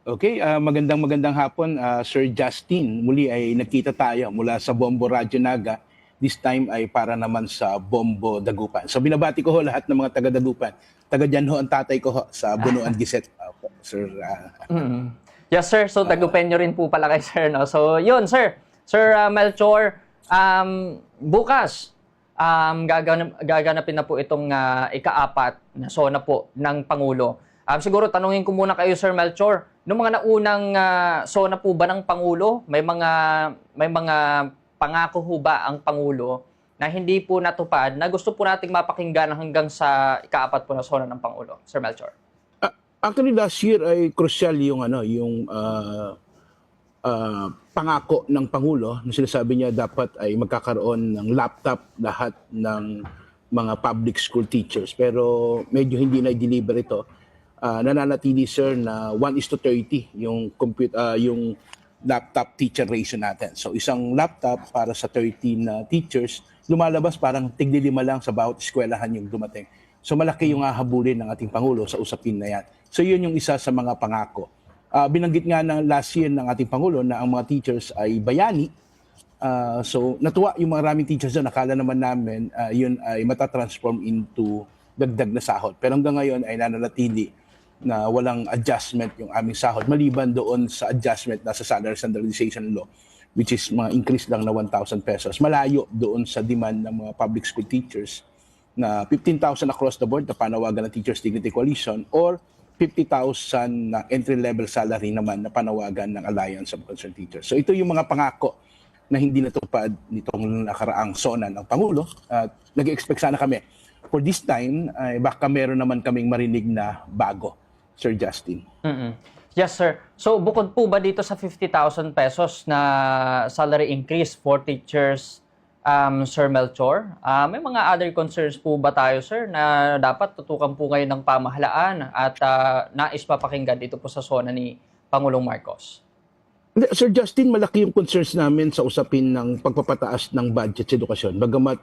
Okay, magandang hapon, Sir Justin. Muli ay nagkita tayo mula sa Bombo Radyo Naga. This time ay para naman sa Bombo Dagupan. So binabati ko ho lahat ng mga taga Dagupan. Taga dyan ho ang tatay ko ho sa Bunuan Giset. Sir, Mm. Yes, sir. So, tagupenyo rin po pala kay sir, no? So, yun, sir. Sir Melchor, bukas, gaganapin na po itong ika-apat na SONA po ng Pangulo. Siguro, tanungin ko muna kayo, Sir Melchor, noong mga naunang SONA po ba ng Pangulo, may mga pangako ho ba ang Pangulo na hindi po natupad, na gusto po nating mapakinggan hanggang sa ika-apat po na SONA ng Pangulo, Sir Melchor? actually last year ay crucial yung pangako ng Pangulo na sinasabi niya dapat ay magkakaroon ng laptop lahat ng mga public school teachers. Pero medyo hindi na-deliver ito. Nananatili, sir, na 1:30 yung laptop teacher ratio natin. So isang laptop para sa 13 teachers, lumalabas parang tigli-5 lang sa bawat eskwelahan yung dumating. So malaki yung hahabulin ng ating Pangulo sa usapin na yan. So yun yung isa sa mga pangako. Binanggit nga ng last year ng ating Pangulo na ang mga teachers ay bayani. So natuwa yung maraming teachers doon. Nakala naman namin yun ay matatransform into dagdag na sahod. Pero hanggang ngayon ay nananatili na walang adjustment yung aming sahod. Maliban doon sa adjustment na sa Salary Standardization Law, which is mga increase lang na 1,000 pesos. Malayo doon sa demand ng mga public school teachers na 15,000 across the board na panawagan ng Teachers Dignity Coalition or 50,000 na entry-level salary naman na panawagan ng Alliance of Concerned Teachers. So ito yung mga pangako na hindi natupad nitong nakaraang SONA ng Pangulo. At nag-expect sana kami for this time, baka meron naman kaming marinig na bago, Sir Justin. Mm-mm. Yes, sir. So, bukod po ba dito sa 50,000 pesos na salary increase for teachers, Sir Melchor, may mga other concerns po ba tayo, sir, na dapat tutukan po ngayon ng pamahalaan at nais papakinggan dito po sa SONA ni Pangulong Marcos? Sir Justin, malaki yung concerns namin sa usapin ng pagpapataas ng budget sa edukasyon. Bagamat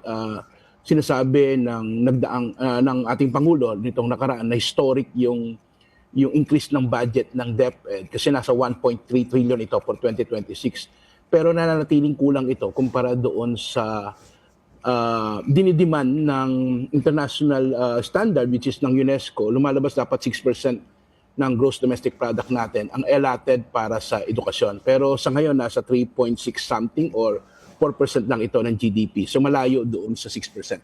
sinasabi ng ating Pangulo nitong nakaraan na historic yung increase ng budget ng DepEd kasi nasa 1.3 trillion ito for 2026. Pero nananatiling kulang ito kumpara doon sa dinidemand ng international standard which is ng UNESCO. Lumalabas dapat 6% ng gross domestic product natin ang allotted para sa edukasyon. Pero sa ngayon nasa 3.6 something or 4% lang ito ng GDP. So malayo doon sa 6%.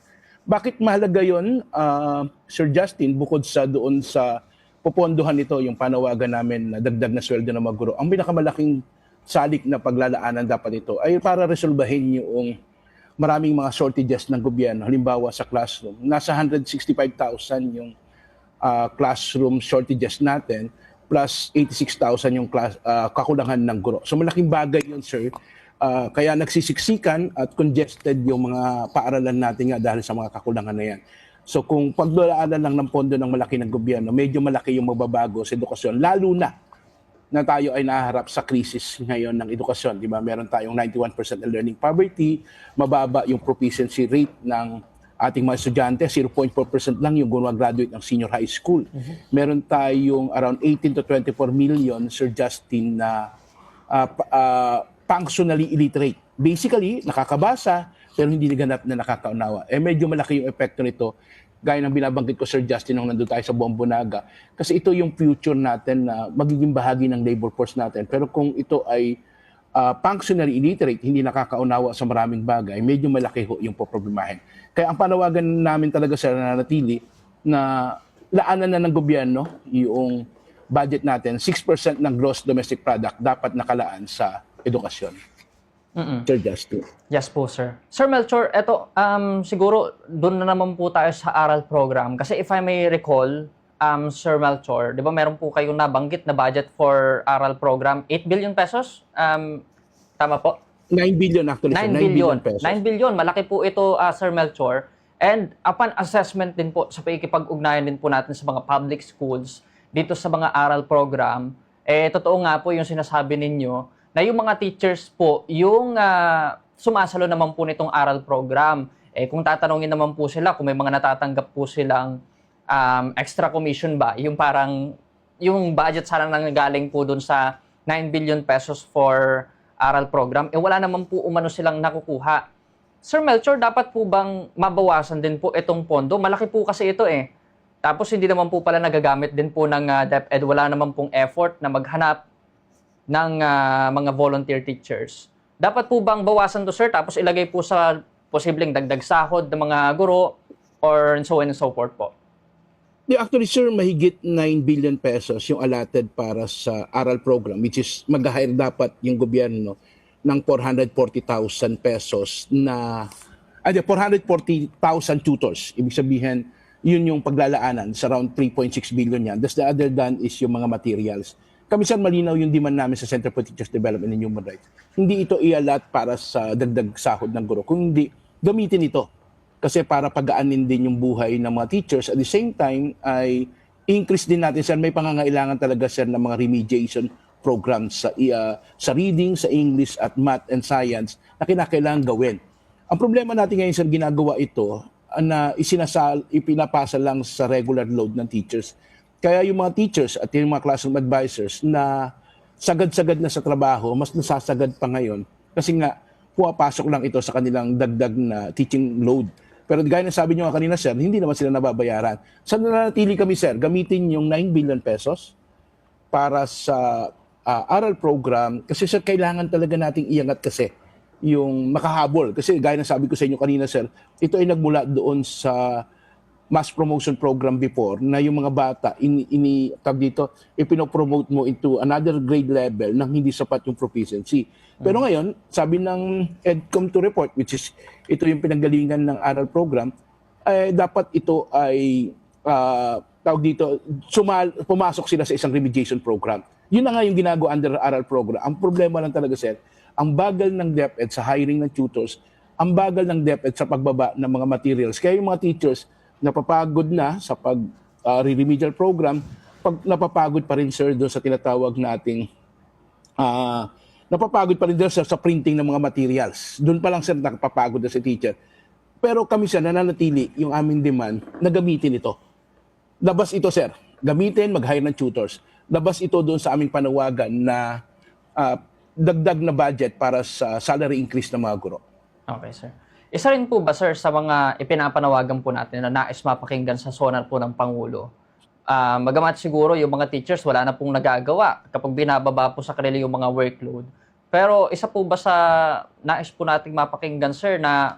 Bakit mahalaga yun, Sir Justin, bukod sa doon sa popondohan nito yung panawagan namin na dagdag na sweldo ng mga guro? Ang pinakamalaking salik na paglalaanan dapat ito ay para resolbahin yung maraming mga shortages ng gobyerno. Halimbawa sa classroom, nasa 165,000 yung classroom shortages natin plus 86,000 yung kakulangan ng guro. So malaking bagay yun, sir. Kaya nagsisiksikan at congested yung mga paaralan natin nga dahil sa mga kakulangan na yan. So kung paglalaanan lang ng pondo ng malaki ng gobyerno, medyo malaki yung magbabago sa edukasyon, lalo na tayo ay naharap sa krisis ngayon ng edukasyon. Di ba? Meron tayong 91% na learning poverty, mababa yung proficiency rate ng ating mga estudyante, 0.4% lang yung graduate ng senior high school. Meron tayong around 18 to 24 million, Sir Justin, na functionally illiterate. Basically, nakakabasa, pero hindi naganap na nakakaunawa. Medyo malaki yung epekto nito, gaya ng binabanggit ko, Sir Justin, nung nandun tayo sa Bombo Naga. Kasi ito yung future natin na magiging bahagi ng labor force natin. Pero kung ito ay functionally illiterate, hindi nakakaunawa sa maraming bagay, medyo malaki ho yung poproblemahin. Kaya ang panawagan namin talaga sa nananatili na laanan na ng gobyerno yung budget natin, 6% ng gross domestic product dapat nakalaan sa edukasyon. Sir Justin. Yes po, sir. Sir Melchor, eto, siguro doon na naman po tayo sa aral program. Kasi if I may recall, Sir Melchor, di ba meron po kayong nabanggit na budget for aral program, 8 billion pesos? Tama po? 9 billion actually. 9 9 billion. billion pesos. 9 billion. Malaki po ito, Sir Melchor. And upon assessment din po, sa pakikipag-ugnayan din po natin sa mga public schools, dito sa mga aral program, totoo nga po yung sinasabi ninyo, na yung mga teachers po, yung sumasalo naman po nitong aral program. Kung tatanungin naman po sila, kung may mga natatanggap po silang extra commission ba, yung parang yung budget sana nanggaling po dun sa 9 billion pesos for aral program, wala naman po umano silang nakukuha. Sir Melchor, dapat po bang mabawasan din po itong pondo? Malaki po kasi ito eh. Tapos hindi naman po pala nagagamit din po ng DepEd. Wala naman pong effort na maghanap ng mga volunteer teachers. Dapat po bang bawasan to, sir? Tapos ilagay po sa posibleng dagdag sahod ng mga guro or so on and so forth po? Actually, sir, mahigit 9 billion pesos yung allotted para sa aral program, which is mag-hire dapat yung gobyerno ng 440,000 pesos na 440,000 tutors. Ibig sabihin, yun yung paglalaanan sa around 3.6 billion yan. That's the other than is yung mga materials. Kami sir, malinaw yung demand namin sa Center for Teachers Development and Human Rights. Hindi ito i-allot para sa dagdag sahod ng guro, kundi gamitin ito. Kasi para pagaanin din yung buhay ng mga teachers. At the same time, ay increase din natin, sir, may pangangailangan talaga, sir, ng mga remediation programs sa reading, sa English at math and science na kinakailangan gawin. Ang problema natin ngayon, sir, ginagawa ito na ipinapasa lang sa regular load ng teachers. Kaya yung mga teachers at yung mga classroom advisors na sagad-sagad na sa trabaho, mas nasasagad pa ngayon kasi nga pumapasok lang ito sa kanilang dagdag na teaching load. Pero gaya na sabi nyo nga kanina, sir, hindi naman sila nababayaran. Saan nanatili kami, sir? Gamitin yung 9 billion pesos para sa aral program. Kasi, sir, kailangan talaga nating iangat kasi yung makahabol. Kasi gaya na sabi ko sa inyo kanina, sir, ito ay nagmula doon sa mass promotion program before na yung mga bata, ipinopromote mo into another grade level nang hindi sapat yung proficiency. Pero ngayon, sabi ng EDCOM to report, which is ito yung pinanggalingan ng aral program, dapat ito ay pumasok sila sa isang remediation program. Yun na nga yung ginagawa under aral program. Ang problema lang talaga, sir, ang bagal ng DepEd sa hiring ng tutors, ang bagal ng DepEd sa pagbaba ng mga materials. Kaya yung mga teachers, napapagod na sa remedial program, napapagod pa rin, sir, doon sa tinatawag nating napapagod pa rin doon sa printing ng mga materials. Doon pa lang, sir, napapagod na si teacher. Pero kami, sir, nananatili yung aming demand na gamitin ito. Labas ito, sir. Gamitin, mag-hire ng tutors. Labas ito doon sa aming panawagan na dagdag na budget para sa salary increase ng mga guro. Okay, sir. Isa rin po ba, sir, sa mga ipinapanawagan po natin na nais mapakinggan sa sonar po ng Pangulo? Magamat siguro yung mga teachers wala na pong nagagawa kapag binababa po sa kanila yung mga workload. Pero isa po ba sa nais po nating mapakinggan, sir, na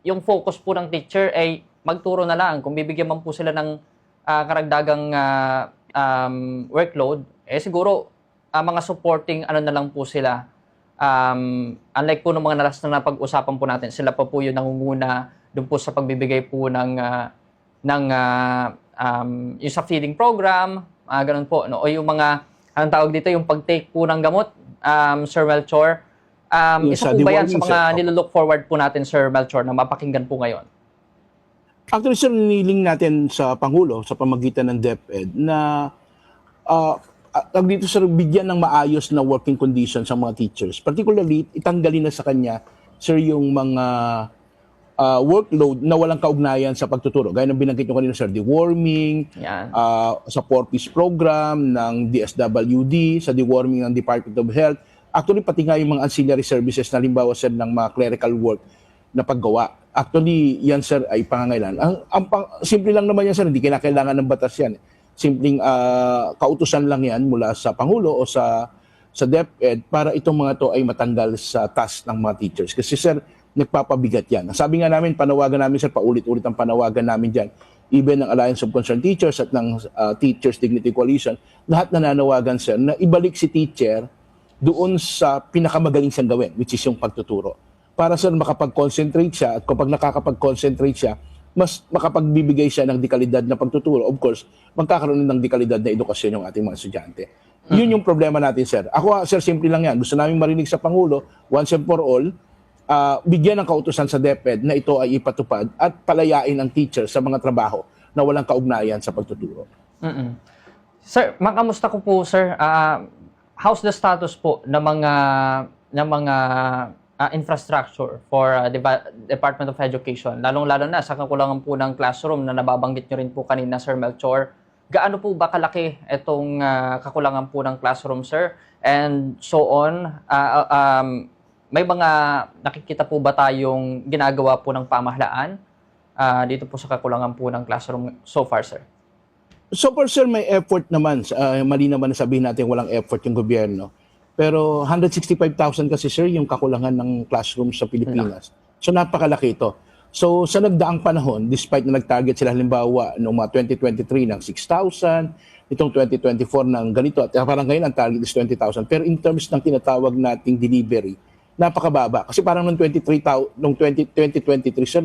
yung focus po ng teacher ay magturo na lang. Kung bibigyan man po sila ng karagdagang workload, siguro mga supporting ano na lang po sila. Unlike po ng mga nalas na napag-usapan po natin, sila pa po yung nangunguna doon po sa pagbibigay po ng yung sa feeding program, ganun po, no? O yung mga, anong tawag dito, yung pag-take po ng gamot, Sir Melchor. Isa po ba yan sa mga nilolook forward po natin, Sir Melchor, na mapakinggan po ngayon? Actually, sir, niling natin sa Pangulo, sa pamagitan ng DepEd, na dito, sir, bigyan ng maayos na working conditions sa mga teachers. Particularly, itanggalin na sa kanya, sir, yung mga workload na walang kaugnayan sa pagtuturo. Gaya ng binanggit nyo kanina, sir, deworming, sa 4-piece program ng DSWD, sa deworming ng Department of Health. Actually, pati nga yung mga ancillary services na limbawa, sir, ng mga clerical work na paggawa. Actually, yan, sir, ay pangangailangan. Simple lang naman yan, sir, hindi kailangan ng batas yan. Simpleng kautusan lang yan mula sa Pangulo o sa DepEd para itong mga to ay matanggal sa task ng mga teachers. Kasi, sir, nagpapabigat yan. Sabi nga namin, panawagan namin, sir, paulit-ulit ang panawagan namin dyan. Even ng Alliance of Concerned Teachers at ng Teachers Dignity Coalition, lahat nananawagan, sir, na ibalik si teacher doon sa pinakamagaling siyang gawin, which is yung pagtuturo. Para, sir, makapag-concentrate siya at kapag nakakapag-concentrate siya, mas makapagbibigay siya ng dekalidad na pagtuturo. Of course, magkakaroon ng dekalidad na edukasyon yung ating mga estudyante. Yun yung problema natin, sir. Ako, sir, simple lang yan. Gusto namin marinig sa Pangulo, once and for all, bigyan ng kautusan sa DepEd na ito ay ipatupad at palayain ang teacher sa mga trabaho na walang kaugnayan sa pagtuturo. Sir, makamusta ko po, sir. How's the status po ng mga infrastructure for Department of Education? Lalong-lalo na sa kakulangan po ng classroom na nababanggit nyo rin po kanina, Sir Melchor. gaano po ba kalaki itong kakulangan po ng classroom, sir? And so on, may mga nakikita po ba tayong ginagawa po ng pamahalaan dito po sa kakulangan po ng classroom so far, sir? So far, sir, may effort naman. Mali naman na sabihin natin walang effort yung gobyerno. Pero 165,000 kasi, sir, yung kakulangan ng classroom sa Pilipinas. So napakalaki ito. So sa nagdaang panahon, despite na nag-target sila halimbawa noong mga 2023 ng 6,000, itong 2024 ng ganito, at parang ngayon ang target is 20,000. Pero in terms ng tinatawag nating delivery, napakababa. Kasi parang noong 2023, sir,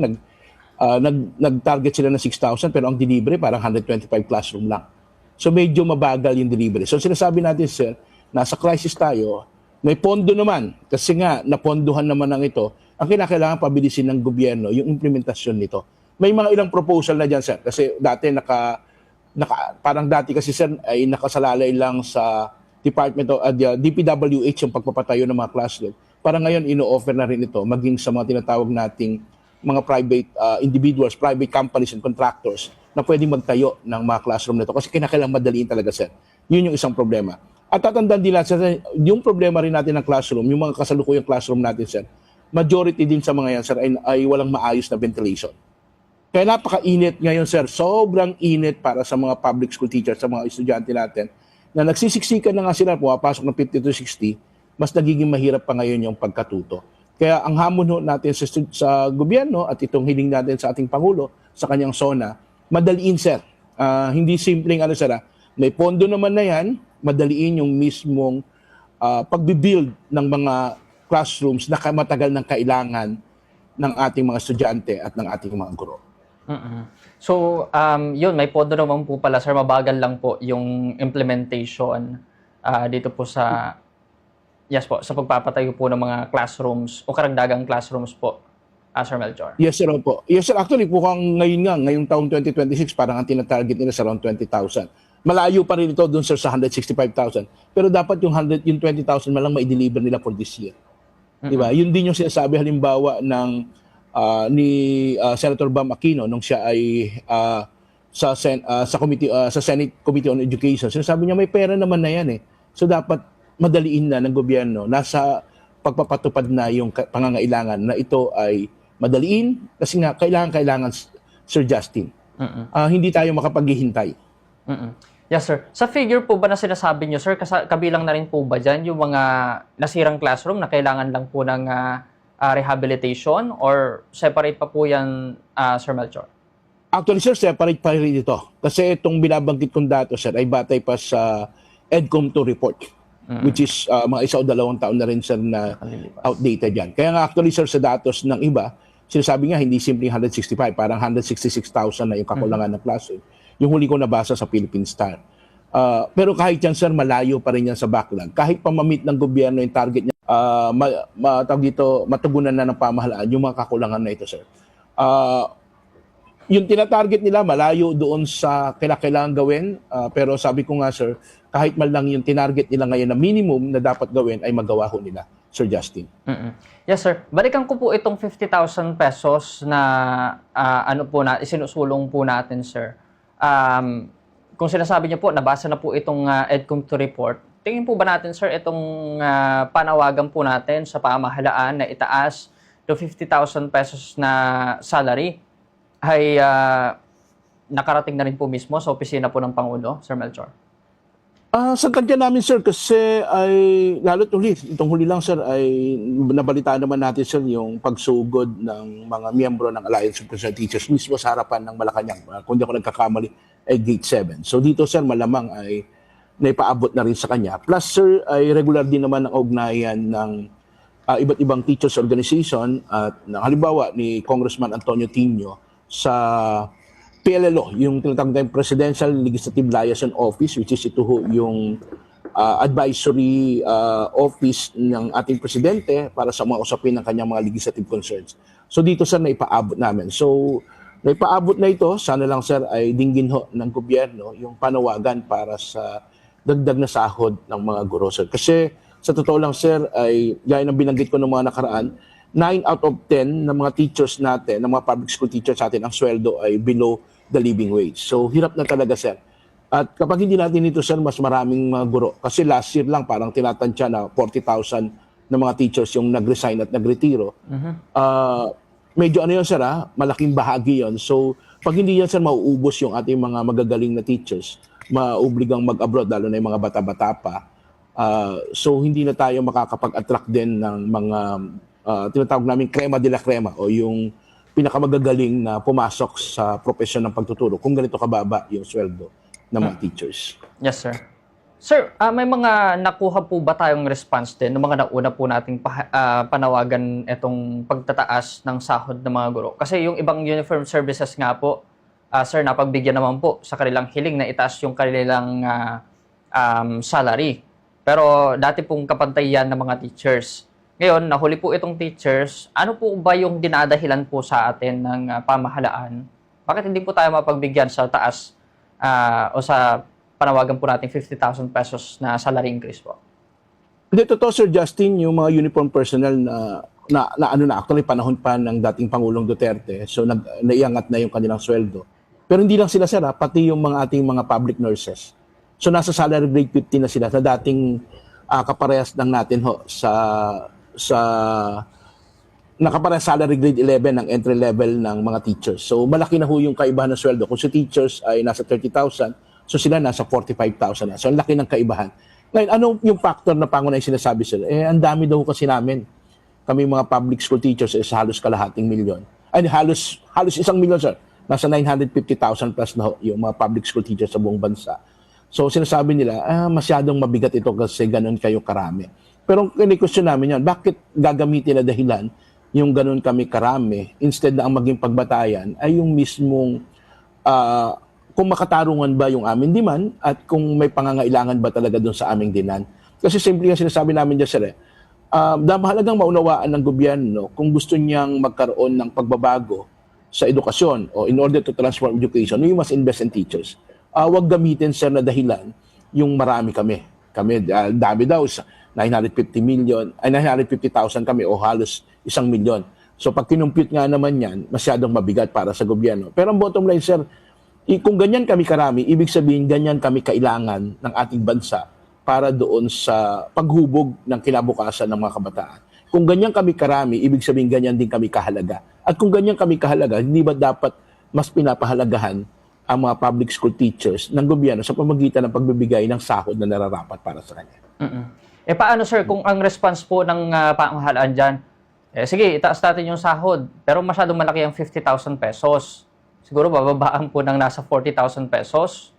nag-target sila ng 6,000 pero ang delivery parang 125 classroom lang. So medyo mabagal yung delivery. So sinasabi natin, sir, nasa crisis tayo, may pondo naman kasi nga napondohan naman ng ito. Ang kinakailangan pabilisin ng gobyerno yung implementasyon nito. May mga ilang proposal na dyan, sir, kasi dati parang dati kasi, sir, ay nakasalalay lang sa Department of DPWH yung pagpapatayo ng mga classroom. Para ngayon ino-offer na rin ito maging sa mga tinatawag nating mga private individuals, private companies and contractors na pwedeng magtayo ng mga classroom nito kasi kinakailangan madaliin talaga, sir. Yun yung isang problema. At tatandaan din natin, sir, yung problema rin natin ng classroom, yung mga kasalukuyang classroom natin, sir, majority din sa mga yan, sir, ay walang maayos na ventilation. Kaya napaka-init ngayon, sir. Sobrang init para sa mga public school teachers, sa mga estudyante natin, na nagsisiksikan na nga sila, pumapasok ng 50 to 60, mas nagiging mahirap pa ngayon yung pagkatuto. Kaya ang hamon natin sa gobyerno at itong hiling natin sa ating Pangulo, sa kanyang SONA, madaliin, sir. Hindi simpleng sir, may pondo naman na yan, madaliin yung mismong pagbibuild ng mga classrooms na matagal ng kailangan ng ating mga estudyante at ng ating mga guro. So, yun, may pondo naman po pala, sir. Mabagal lang po yung implementation dito po sa, yes po, sa pagpapatayo po ng mga classrooms o karagdagang classrooms po, Sir Melchor. Yes, sir, po. Yes, sir. Actually, ngayong taong 2026, parang ang tinatarget nila sa around 20,000. Malayo pa rin ito dun, sir, sa 165,000. Pero dapat yung 20,000 malang ma-deliver nila for this year. Diba? Yun din yung sinasabi halimbawa ni Senator Bam Aquino nung siya ay sa Senate Committee on Education. Sinasabi niya may pera naman na yan eh. So dapat madaliin na ng gobyerno, nasa pagpapatupad na yung pangangailangan na ito ay madaliin kasi nga kailangan Sir Justin. Hindi tayo makapaghihintay. Yes, sir. Sa figure po ba na sinasabi niyo, sir, kabilang na rin po ba dyan yung mga nasirang classroom na kailangan lang po ng rehabilitation or separate pa po yan, Sir Melchor? Actually, sir, separate pa rin ito. Kasi itong binabanggit kong dato, sir, ay batay pa sa EDCOM2 report, which is mga 1 o 2 taon na rin, sir, na outdated yan. Kaya nga actually, sir, sa datos ng iba, sinasabi nga hindi simpleng 165, parang 166,000 na yung kakulangan ng classroom. Yung huli ko nabasa sa Philippine Star. Pero kahit yan, sir, malayo pa rin yan sa backlog. Kahit pa ma-meet ng gobyerno yung target niya, matugunan na ng pamahalaan yung mga kakulangan na ito, sir. Yung tinatarget nila, malayo doon sa kailangan gawin. Pero sabi ko nga, sir, kahit man lang yung tinarget nila ngayon na minimum na dapat gawin ay magawa ho nila, Sir Justin. Yes, sir. Balikan ko po itong 50,000 pesos na isinusulong po natin, sir. Kung sinasabi niyo po, nabasa na po itong EDCOM2 report, tingin po ba natin, sir, itong panawagan po natin sa pamahalaan na itaas to 50,000 pesos na salary ay nakarating na rin po mismo sa opisina po ng Pangulo, Sir Melchor? Sa kanya namin, sir, kasi ay lalo't itong huli lang, sir, ay nabalitaan naman natin, sir, yung pagsugod ng mga miyembro ng Alliance of Concerned Teachers mismo sa harapan ng Malacanang. Kung di ako nagkakamali, ay Gate 7. So dito, sir, malamang ay naipaabot na rin sa kanya. Plus, sir, ay regular din naman ang ugnayan ng iba't ibang teachers organization at halimbawa ni Congressman Antonio Tino sa PLLO, yung tinatawag tayong Presidential Legislative Liaison Office, which is ito yung advisory office ng ating presidente para sa mga usapin ng kanyang mga legislative concerns. So dito, sir, naipaabot namin. So naipaabot na ito, sana lang, sir, ay dinggin ho ng gobyerno yung panawagan para sa dagdag na sahod ng mga guro, sir. Kasi sa totoo lang, sir, ay gaya ng binanggit ko ng mga nakaraan, 9 out of 10 ng mga teachers natin, ng mga public school teachers natin, ang sweldo ay below the living wage. So, hirap na talaga, sir. At kapag hindi natin ito, sir, mas maraming mga guro. Kasi last year lang, parang tinatansya na 40,000 na mga teachers yung nag-resign at nagretiro. Medyo ano yun, sir, malaking bahagi yon. So, pag hindi yan, sir, mauubos yung ating mga magagaling na teachers, mauobligang mag-abroad, lalo na yung mga bata-bata pa. So, hindi na tayo makakapag-attract din ng mga tinatawag namin crema de la crema o yung pinakamagagaling na pumasok sa profesyon ng pagtuturo kung ganito kababa yung sweldo ng mga teachers. Yes, sir. Sir, may mga nakuha po ba tayong response din ng mga nauna po nating panawagan itong pagtataas ng sahod ng mga guro? Kasi yung ibang uniform services nga po, sir, napagbigyan naman po sa kanilang hiling na itaas yung kanilang salary. Pero dati pong kapantayan ng mga teachers. Ngayon, nahuli po itong teachers. Ano po ba yung dinadahilan po sa atin ng pamahalaan? Bakit hindi po tayo mapagbigyan sa taas o sa panawagan po natin 50,000 pesos na salary increase po? Hindi, totoo, Sir Justin, yung mga uniform personnel na actually panahon pa ng dating Pangulong Duterte, so naiangat na yung kanilang sweldo. Pero hindi lang sila, sir, pati yung mga ating mga public nurses. So nasa salary grade 50 na sila, sa dating kaparehas lang natin nakaparehas salary grade 11 ng entry level ng mga teachers. So malaki na ho yung kaibahan ng sweldo. Kung si teachers ay nasa 30,000, so sila nasa 45,000 na. So ang laki ng kaibahan. Ngayon, ano yung factor na pangunahing sinasabi sila? Ang dami daw kasi namin. Kami mga public school teachers is halos kalahating milyon. Ay, halos 1 milyon, sir. Nasa 950,000 plus na ho yung mga public school teachers sa buong bansa. So sinasabi nila, masyadong mabigat ito kasi ganun kayo karami. Pero kini-question namin yan, bakit gagamitin na dahilan yung ganun kami karami instead na ang maging pagbatayan ay yung mismong kung makatarungan ba yung aming demand at kung may pangangailangan ba talaga doon sa aming demand. Kasi simple yung sinasabi namin dyan, sir, mahalagang maunawaan ng gobyerno kung gusto niyang magkaroon ng pagbabago sa edukasyon o in order to transform education, you must invest in teachers. Huwag gamitin, sir, na dahilan yung marami kami. Kami, dami daw, 950,000 kami o halos 1 milyon. So pag kinumpute nga naman yan, masyadong mabigat para sa gobyerno. Pero ang bottom line, sir, kung ganyan kami karami, ibig sabihin ganyan kami kailangan ng ating bansa para doon sa paghubog ng kinabukasan ng mga kabataan. Kung ganyan kami karami, ibig sabihin ganyan din kami kahalaga. At kung ganyan kami kahalaga, hindi ba dapat mas pinapahalagahan ang mga public school teachers ng gobyerno sa pamamagitan ng pagbibigay ng sahod na nararapat para sa kanya? Paano, sir, kung ang response po ng pamahalaan dyan, sige, itaas natin yung sahod, pero masyadong malaki ang 50,000 pesos. Siguro bababaan po ng nasa 40,000 pesos.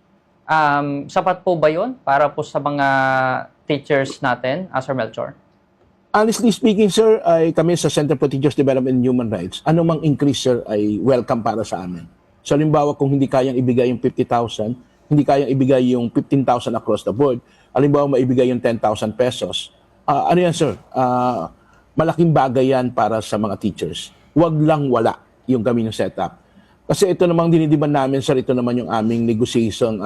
Sapat po ba yun para po sa mga teachers natin, Sir Melchor? Honestly speaking, sir, ay kami sa Center for Teachers Development and Human Rights, anumang increase, sir, ay welcome para sa amin. So, halimbawa, kung hindi kayang ibigay yung 50,000, hindi kayang ibigay yung 15,000 across the board, halimbawa, maibigay yung 10,000 pesos, ano yan, sir? Malaking bagay yan para sa mga teachers. Huwag lang wala yung kami ng setup. Kasi ito namang dinidiban namin, sir, ito naman yung aming negotiation,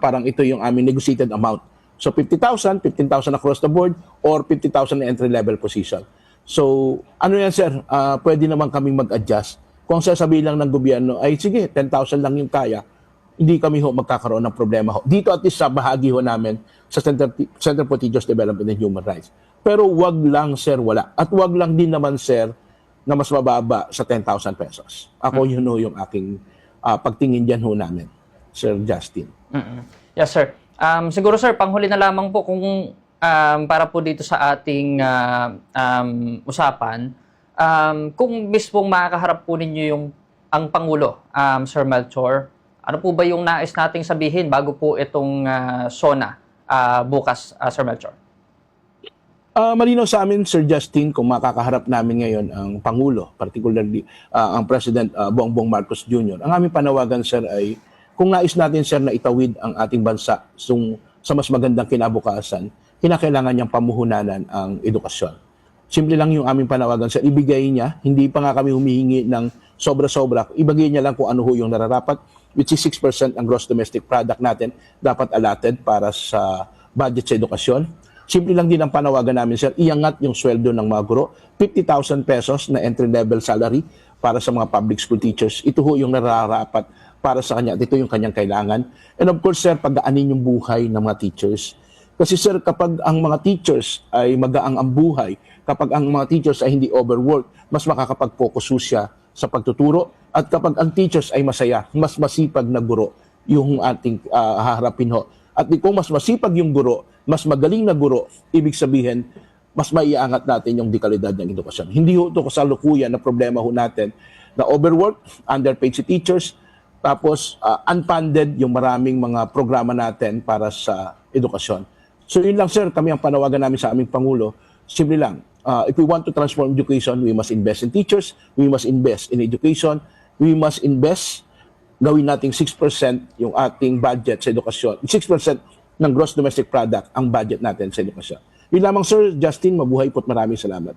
parang ito yung aming negotiated amount. So 50,000, 15,000 across the board, or 50,000 na entry-level position. So ano yan, sir, pwede naman kaming mag-adjust. Kung sasabihin lang ng gobyerno, ay sige, 10,000 lang yung kaya, hindi kami magkakaroon ng problema ho. Dito at least sa bahagi ho namin sa Center for Teachers Development and Human Rights. Pero wag lang, sir, wala. At wag lang din naman, sir, na mas mababa sa 10,000 pesos. Ako yun ho yung aking pagtingin dyan ho namin, Sir Justin. Yes, sir. Siguro, sir, panghuli na lamang po kung para po dito sa ating usapan, kung mismong makakaharap po ninyo ang Pangulo, Sir Melchor, ano po ba yung nais nating sabihin bago po itong SONA bukas, Sir Melchor? Malinaw sa amin, Sir Justin, kung makakaharap namin ngayon ang Pangulo, particularly ang President Bongbong Marcos Jr., ang aming panawagan, sir, ay kung nais natin, sir, na itawid ang ating bansa sa mas magandang kinabukasan, kinakailangan niyang pamuhunanan ang edukasyon. Simple lang yung aming panawagan, sir. Ibigay niya, hindi pa nga kami humihingi ng sobra-sobra. Ibigay niya lang kung ano ho yung nararapat, which is 6% ang gross domestic product natin dapat allotted para sa budget sa edukasyon. Simple lang din ang panawagan namin, sir, iangat yung sweldo ng mga guro. 50,000 pesos na entry-level salary para sa mga public school teachers. Ito ho yung nararapat para sa kanya at ito yung kanyang kailangan. And of course, sir, pagdaanin yung buhay ng mga teachers. Kasi sir, kapag ang mga teachers ay magaang ang buhay, kapag ang mga teachers ay hindi overwork, mas makakapag-focus ho siya sa pagtuturo. At kapag ang teachers ay masaya, mas masipag na guro yung ating haharapin ho. At kung mas masipag yung guro, mas magaling na guro, ibig sabihin, mas maiangat natin yung dekalidad ng edukasyon. Hindi ho ito kasalukuyan na problema ho natin na overwork, underpaid si teachers, tapos unfunded yung maraming mga programa natin para sa edukasyon. So yun lang sir, kami ang panawagan namin sa aming Pangulo. Simple lang, if we want to transform education, we must invest in teachers, we must invest in education, we must invest, gawin nating 6% yung ating budget sa edukasyon. 6% ng gross domestic product ang budget natin sa edukasyon. Yun lamang sir, Justin, mabuhay po at maraming salamat.